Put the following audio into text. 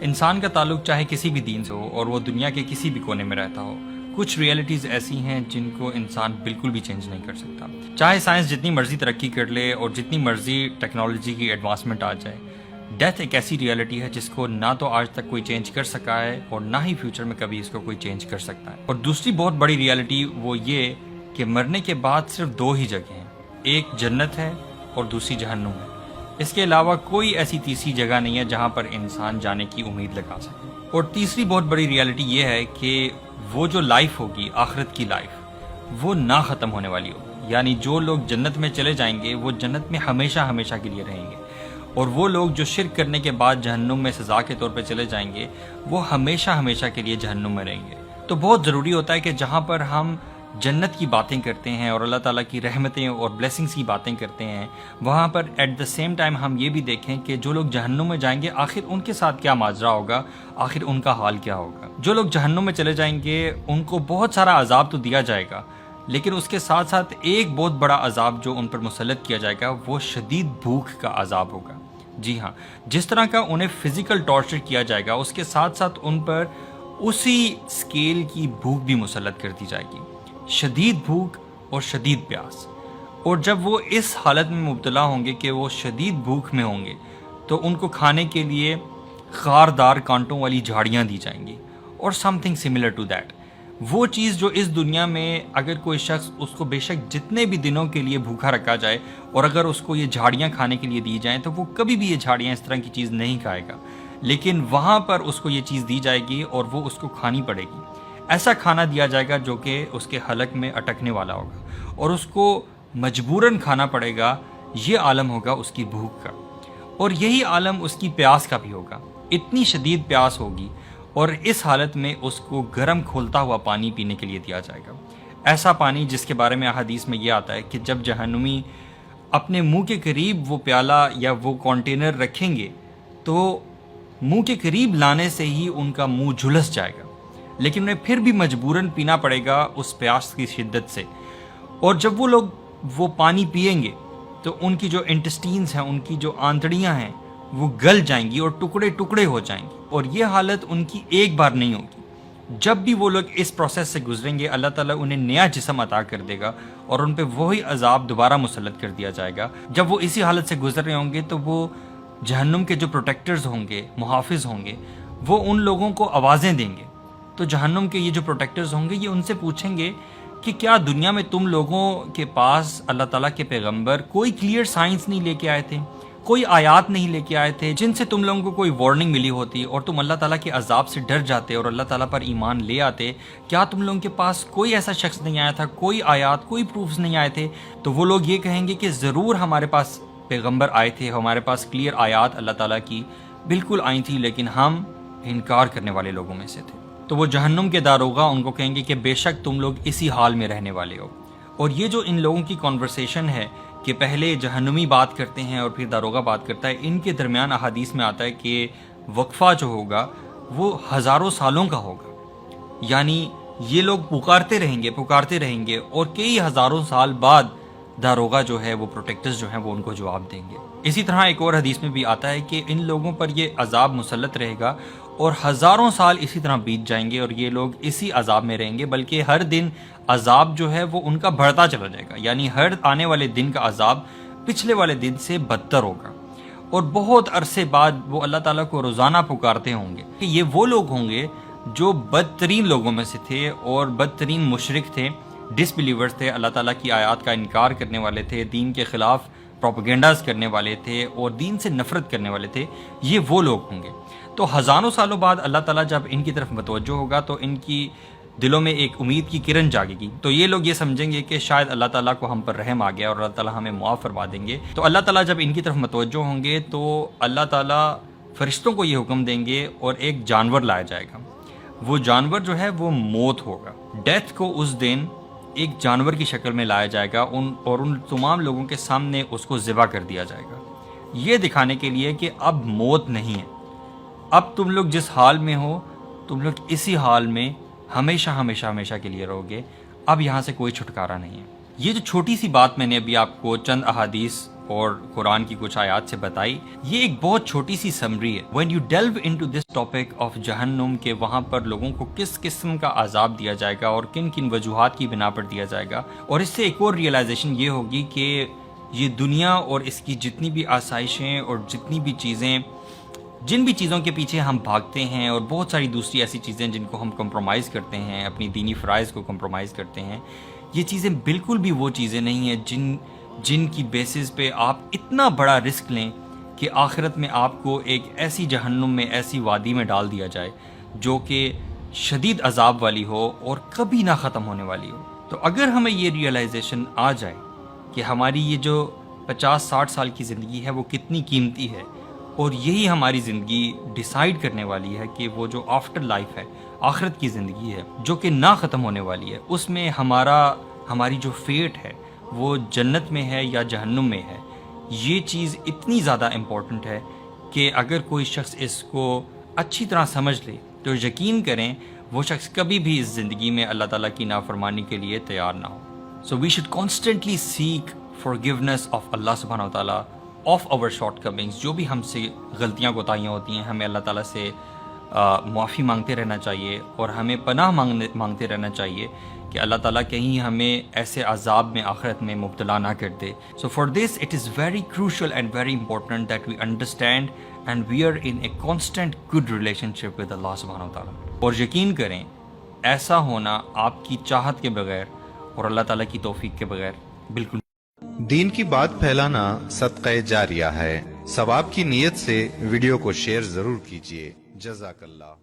انسان کا تعلق چاہے کسی بھی دین سے ہو اور وہ دنیا کے کسی بھی کونے میں رہتا ہو، کچھ ریئلٹیز ایسی ہیں جن کو انسان بالکل بھی چینج نہیں کر سکتا، چاہے سائنس جتنی مرضی ترقی کر لے اور جتنی مرضی ٹیکنالوجی کی ایڈوانسمنٹ آ جائے۔ ڈیتھ ایک ایسی ریئلٹی ہے جس کو نہ تو آج تک کوئی چینج کر سکا ہے اور نہ ہی فیوچر میں کبھی اس کو کوئی چینج کر سکتا ہے۔ اور دوسری بہت بڑی ریئلٹی وہ یہ کہ مرنے کے بعد صرف دو ہی جگہیں ہیں، ایک جنت ہے اور دوسری جہنم ہے۔ اس کے علاوہ کوئی ایسی تیسری جگہ نہیں ہے جہاں پر انسان جانے کی امید لگا سکے۔ اور تیسری بہت بڑی ریئلٹی یہ ہے کہ وہ جو لائف ہوگی، آخرت کی لائف، وہ نہ ختم ہونے والی ہوگی، یعنی جو لوگ جنت میں چلے جائیں گے وہ جنت میں ہمیشہ ہمیشہ کے لیے رہیں گے، اور وہ لوگ جو شرک کرنے کے بعد جہنم میں سزا کے طور پہ چلے جائیں گے وہ ہمیشہ ہمیشہ کے لیے جہنم میں رہیں گے۔ تو بہت ضروری ہوتا ہے کہ جہاں پر ہم جنت کی باتیں کرتے ہیں اور اللہ تعالیٰ کی رحمتیں اور بلیسنگز کی باتیں کرتے ہیں، وہاں پر ایٹ دا سیم ٹائم ہم یہ بھی دیکھیں کہ جو لوگ جہنم میں جائیں گے آخر ان کے ساتھ کیا ماجرا ہوگا، آخر ان کا حال کیا ہوگا۔ جو لوگ جہنم میں چلے جائیں گے ان کو بہت سارا عذاب تو دیا جائے گا، لیکن اس کے ساتھ ساتھ ایک بہت بڑا عذاب جو ان پر مسلط کیا جائے گا وہ شدید بھوک کا عذاب ہوگا۔ جی ہاں، جس طرح کا انہیں فزیکل ٹارچر کیا جائے گا اس کے ساتھ ساتھ ان پر اسی سکیل کی بھوک بھی مسلط کر دی جائے گی، شدید بھوک اور شدید پیاس۔ اور جب وہ اس حالت میں مبتلا ہوں گے کہ وہ شدید بھوک میں ہوں گے تو ان کو کھانے کے لیے خاردار کانٹوں والی جھاڑیاں دی جائیں گی اور something similar to that. وہ چیز جو اس دنیا میں اگر کوئی شخص اس کو بے شک جتنے بھی دنوں کے لیے بھوکا رکھا جائے اور اگر اس کو یہ جھاڑیاں کھانے کے لیے دی جائیں تو وہ کبھی بھی یہ جھاڑیاں اس طرح کی چیز نہیں کھائے گا، لیکن وہاں پر اس کو یہ چیز دی جائے گی اور وہ اس کو کھانی پڑے گی۔ ایسا کھانا دیا جائے گا جو کہ اس کے حلق میں اٹکنے والا ہوگا اور اس کو مجبوراً کھانا پڑے گا۔ یہ عالم ہوگا اس کی بھوک کا، اور یہی عالم اس کی پیاس کا بھی ہوگا۔ اتنی شدید پیاس ہوگی اور اس حالت میں اس کو گرم کھولتا ہوا پانی پینے کے لیے دیا جائے گا، ایسا پانی جس کے بارے میں احادیث میں یہ آتا ہے کہ جب جہنمی اپنے منہ کے قریب وہ پیالہ یا وہ کانٹینر رکھیں گے تو منہ کے قریب لانے سے ہی ان کا منہ جھلس جائے گا، لیکن انہیں پھر بھی مجبوراً پینا پڑے گا اس پیاس کی شدت سے۔ اور جب وہ لوگ وہ پانی پئیں گے تو ان کی جو انٹسٹینز ہیں، ان کی جو آنتڑیاں ہیں وہ گل جائیں گی اور ٹکڑے ٹکڑے ہو جائیں گی، اور یہ حالت ان کی ایک بار نہیں ہوگی۔ جب بھی وہ لوگ اس پروسیس سے گزریں گے اللہ تعالیٰ انہیں نیا جسم عطا کر دے گا اور ان پہ وہی عذاب دوبارہ مسلط کر دیا جائے گا۔ جب وہ اسی حالت سے گزر رہے ہوں گے تو وہ جہنم کے جو پروٹیکٹرز ہوں گے، محافظ ہوں گے، وہ ان لوگوں کو آوازیں دیں گے۔ تو جہنم کے یہ جو پروٹیکٹرز ہوں گے یہ ان سے پوچھیں گے کہ کیا دنیا میں تم لوگوں کے پاس اللہ تعالیٰ کے پیغمبر کوئی کلیئر سائنس نہیں لے کے آئے تھے، کوئی آیات نہیں لے کے آئے تھے جن سے تم لوگوں کو کوئی وارننگ ملی ہوتی اور تم اللہ تعالیٰ کے عذاب سے ڈر جاتے اور اللہ تعالیٰ پر ایمان لے آتے؟ کیا تم لوگوں کے پاس کوئی ایسا شخص نہیں آیا تھا، کوئی آیات، کوئی پروفز نہیں آئے تھے؟ تو وہ لوگ یہ کہیں گے کہ ضرور ہمارے پاس پیغمبر آئے تھے، ہمارے پاس کلیئر آیات اللہ تعالیٰ کی بالکل آئی تھی، لیکن ہم انکار کرنے والے لوگوں میں سے تھے۔ تو وہ جہنم کے داروغہ ان کو کہیں گے کہ بے شک تم لوگ اسی حال میں رہنے والے ہو۔ اور یہ جو ان لوگوں کی کنورسیشن ہے کہ پہلے جہنمی بات کرتے ہیں اور پھر داروغہ بات کرتا ہے، ان کے درمیان احادیث میں آتا ہے کہ وقفہ جو ہوگا وہ ہزاروں سالوں کا ہوگا، یعنی یہ لوگ پکارتے رہیں گے اور کئی ہزاروں سال بعد داروغہ جو ہے وہ پروٹیکٹرز جو ہیں وہ ان کو جواب دیں گے۔ اسی طرح ایک اور حدیث میں بھی آتا ہے کہ ان لوگوں پر یہ عذاب مسلط رہے گا اور ہزاروں سال اسی طرح بیت جائیں گے اور یہ لوگ اسی عذاب میں رہیں گے، بلکہ ہر دن عذاب جو ہے وہ ان کا بڑھتا چلا جائے گا، یعنی ہر آنے والے دن کا عذاب پچھلے والے دن سے بدتر ہوگا۔ اور بہت عرصے بعد وہ اللہ تعالیٰ کو روزانہ پکارتے ہوں گے کہ یہ وہ لوگ ہوں گے جو بدترین لوگوں میں سے تھے اور بدترین مشرک تھے، ڈس بلیورز تھے، اللہ تعالیٰ کی آیات کا انکار کرنے والے تھے، دین کے خلاف پروپیگنڈاز کرنے والے تھے اور دین سے نفرت کرنے والے تھے، یہ وہ لوگ ہوں گے۔ تو ہزاروں سالوں بعد اللہ تعالیٰ جب ان کی طرف متوجہ ہوگا تو ان کی دلوں میں ایک امید کی کرن جاگے گی، تو یہ لوگ یہ سمجھیں گے کہ شاید اللہ تعالیٰ کو ہم پر رحم آ گیا اور اللہ تعالیٰ ہمیں معاف فرما دیں گے۔ تو اللہ تعالیٰ جب ان کی طرف متوجہ ہوں گے تو اللہ تعالیٰ فرشتوں کو یہ حکم دیں گے اور ایک جانور لایا جائے گا۔ وہ جانور جو ہے وہ موت ہوگا۔ ڈیتھ کو اس دن ایک جانور کی شکل میں لایا جائے گا اور ان تمام لوگوں کے سامنے اس کو ذبح کر دیا جائے گا، یہ دکھانے کے لیے کہ اب موت نہیں ہے، اب تم لوگ جس حال میں ہو تم لوگ اسی حال میں ہمیشہ ہمیشہ ہمیشہ کے لیے رہو گے، اب یہاں سے کوئی چھٹکارا نہیں ہے۔ یہ جو چھوٹی سی بات میں نے ابھی آپ کو چند احادیث اور قرآن کی کچھ آیات سے بتائی. یہ ایک بہت چھوٹی سی سمری ہے. When you delve into this topic of جہنم کہ وہاں پر لوگوں کو کس قسم کا عذاب دیا جائے گا اور کن کن وجوہات کی بنا پر دیا جائے گا, اور اس سے ایک اور ریئلائزیشن یہ ہوگی کہ یہ دنیا اور اس کی جتنی بھی آسائشیں اور جتنی بھی چیزیں, جن بھی چیزوں کے پیچھے ہم بھاگتے ہیں, اور بہت ساری دوسری ایسی چیزیں جن کو ہم کمپرومائز کرتے ہیں, اپنی دینی فرائض کو کمپرومائز کرتے ہیں, یہ چیزیں بالکل بھی وہ چیزیں نہیں ہیں جن کی بیسس پہ آپ اتنا بڑا رسک لیں کہ آخرت میں آپ کو ایک ایسی جہنم میں, ایسی وادی میں ڈال دیا جائے جو کہ شدید عذاب والی ہو اور کبھی نہ ختم ہونے والی ہو. تو اگر ہمیں یہ ریئلائزیشن آ جائے کہ ہماری یہ جو 50-60 سال کی زندگی ہے وہ کتنی قیمتی ہے, اور یہی ہماری زندگی ڈیسائیڈ کرنے والی ہے کہ وہ جو آفٹر لائف ہے, آخرت کی زندگی ہے جو کہ نہ ختم ہونے والی ہے, اس میں ہماری جو فیٹ ہے وہ جنت میں ہے یا جہنم میں ہے, یہ چیز اتنی زیادہ امپورٹنٹ ہے کہ اگر کوئی شخص اس کو اچھی طرح سمجھ لے تو یقین کریں وہ شخص کبھی بھی اس زندگی میں اللہ تعالیٰ کی نافرمانی کے لیے تیار نہ ہو. So we should constantly seek forgiveness of Allah سبحانہ وتعالیٰ آف our شارٹ کمنگس. جو بھی ہم سے غلطیاں کوتاہیاں ہوتی ہیں ہمیں اللہ تعالیٰ سے معافی مانگتے رہنا چاہیے, اور ہمیں پناہ مانگتے رہنا چاہیے کہ اللہ تعالیٰ کہیں ہمیں ایسے عذاب میں آخرت میں مبتلا نہ کر دے. So for this it is very crucial and very important that we understand and we are in a constant good relationship with Allah سبحانہ وتعالیٰ. اور یقین کریں ایسا ہونا آپ کی چاہت کے بغیر اور اللہ تعالیٰ کی توفیق کے بغیر بالکل. دین کی بات پھیلانا صدقہ جاریہ ہے. ثواب کی نیت سے ویڈیو کو شیئر ضرور کیجیے. جزاک اللہ.